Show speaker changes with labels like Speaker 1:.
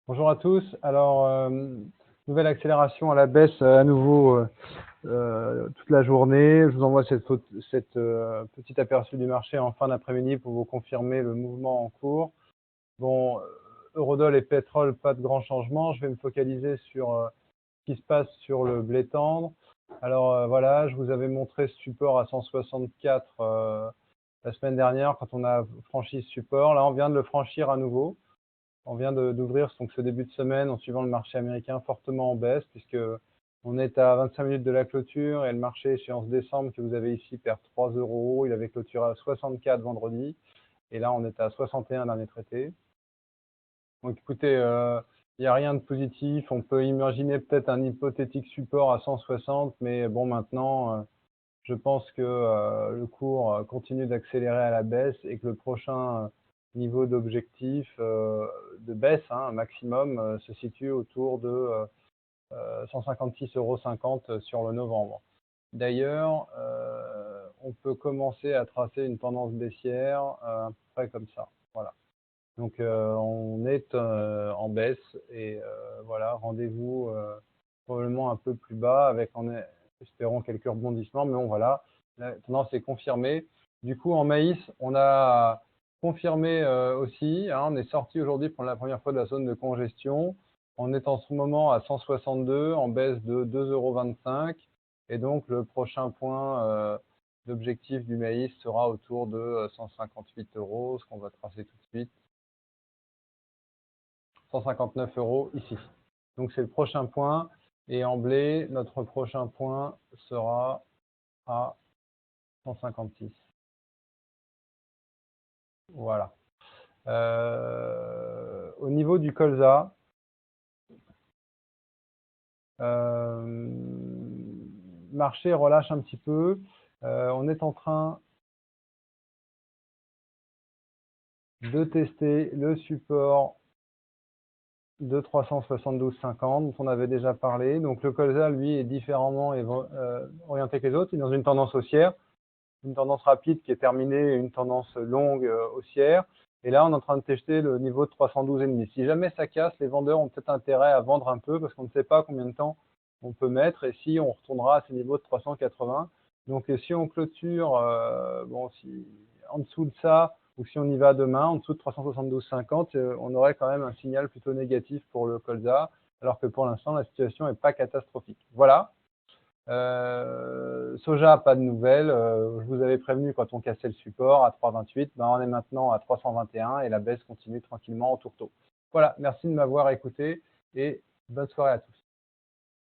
Speaker 1: Bonjour à tous. Alors, nouvelle accélération à la baisse à nouveau toute la journée. Je vous envoie cette petit aperçu du marché en fin d'après-midi pour vous confirmer le mouvement en cours. Bon, Eurodoll et pétrole, pas de grand changement. Je vais me focaliser sur ce qui se passe sur le blé tendre. Alors voilà, je vous avais montré ce support à 164 la semaine dernière quand on a franchi ce support. Là, on vient de le franchir à nouveau. On vient d'ouvrir donc ce début de semaine en suivant le marché américain fortement en baisse, puisque on est à 25 minutes de la clôture et le marché échéance décembre que vous avez ici perd 3 euros. Il avait clôturé à 64 vendredi et là on est à 61 dernier traité. Donc écoutez, il n'y a rien de positif. On peut imaginer peut-être un hypothétique support à 160, mais bon maintenant je pense que le cours continue d'accélérer à la baisse et que le prochain niveau d'objectif de baisse, maximum, se situe autour de 156,50 € sur le novembre. D'ailleurs, on peut commencer à tracer une tendance baissière à peu près comme ça. Voilà. Donc on est en baisse et voilà, rendez-vous probablement un peu plus bas avec espérons quelques rebondissements, mais bon voilà, la tendance est confirmée. Du coup, en maïs, on a confirmé aussi, on est sorti aujourd'hui pour la première fois de la zone de congestion. On est en ce moment à 162, en baisse de 2,25 €. Et donc, le prochain point d'objectif du maïs sera autour de 158 €, ce qu'on va tracer tout de suite. 159 € ici. Donc, c'est le prochain point. Et en blé, notre prochain point sera à 156. Voilà. Au niveau du colza, marché relâche un petit peu. On est en train de tester le support de 372,50 dont on avait déjà parlé. Donc le colza, lui, est différemment orienté que les autres. Il est dans une tendance haussière, une tendance rapide qui est terminée, une tendance longue haussière. Et là, on est en train de tester le niveau de 312,5. Si jamais ça casse, les vendeurs ont peut-être intérêt à vendre un peu parce qu'on ne sait pas combien de temps on peut mettre et si on retournera à ces niveaux de 380. Donc si on clôture en dessous de ça, ou si on y va demain, en dessous de 372,50, on aurait quand même un signal plutôt négatif pour le colza, alors que pour l'instant, la situation n'est pas catastrophique. Voilà. Soja, pas de nouvelles. Je vous avais prévenu quand on cassait le support à 3,28. On est maintenant à 321 et la baisse continue tranquillement en tourteau. Voilà, merci de m'avoir écouté et bonne soirée à tous.